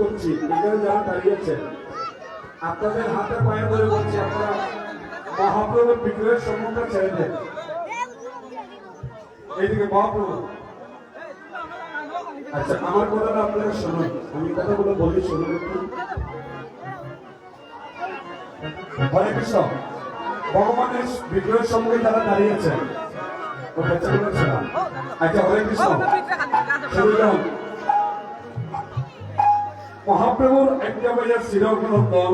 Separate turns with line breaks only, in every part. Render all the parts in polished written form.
করছি এখানে যারা দাঁড়িয়েছেন আপনাদের হাতে পায়ে ধরে বলছি আপনারা মহাপ্রভুর বিগ্রহের সম্মুখে ছেড়ে দেন। এইদিকে মহাপ্রভু, আচ্ছা আমার কথাটা আপনারা শুনুন, আমি কথাগুলো বলি শুনুন একটু। হরে কৃষ্ণ। ভগবানের বিগ্রহের সম্মুখে যারা দাঁড়িয়েছেন আচ্ছা হরে কৃষ্ণ শুনুন। মহাপ্রভুর একটা বাজার শিরগ্রন্দন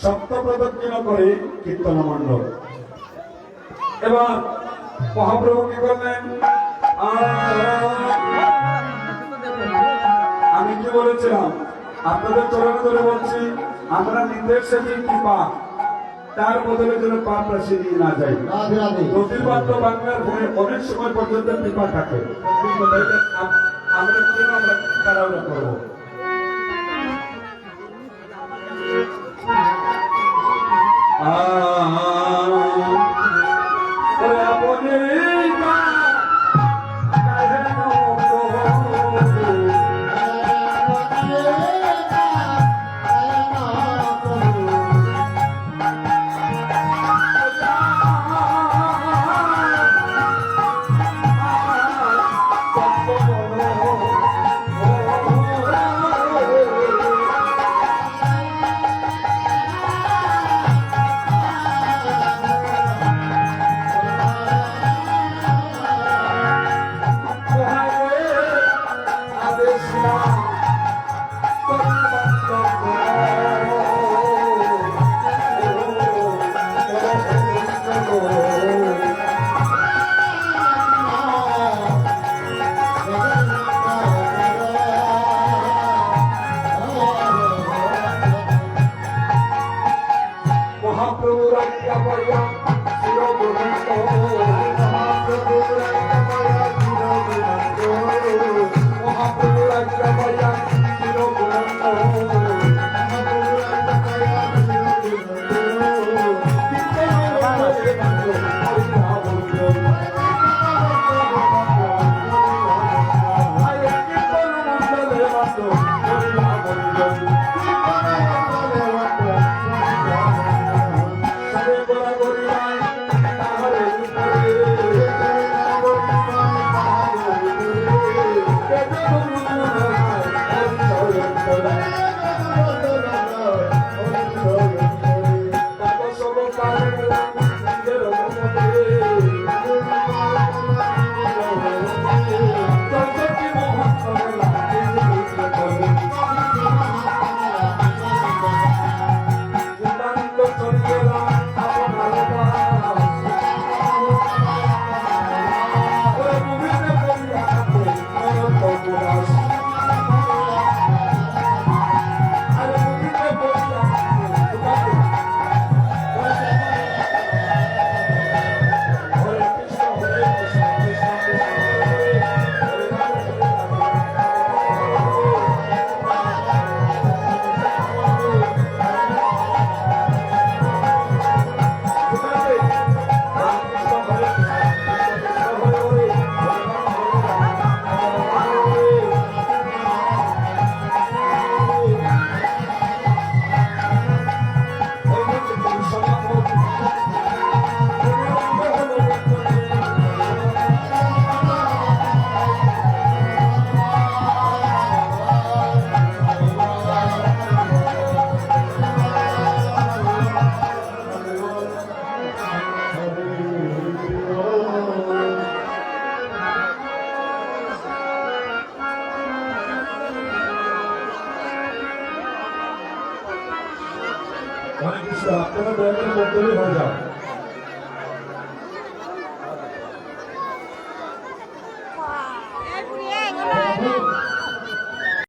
সপ্ত প্রদক্ষিণ করে কীর্তন মণ্ডল। এবার মহাপ্রভু কি করলেন, আমি কি বলেছিলাম আপনাদের চরণে ধরে বলছি আমরা নির্দেশে যে কৃপা তার বদলে যেন পাপ রাশি নিয়ে না যাই। প্রতিবাদ বাংলার ভূমি অনেক সময় পর্যন্ত কৃপা থাকে, আমরা কেন আমরা তাড়াহুড়া করবো।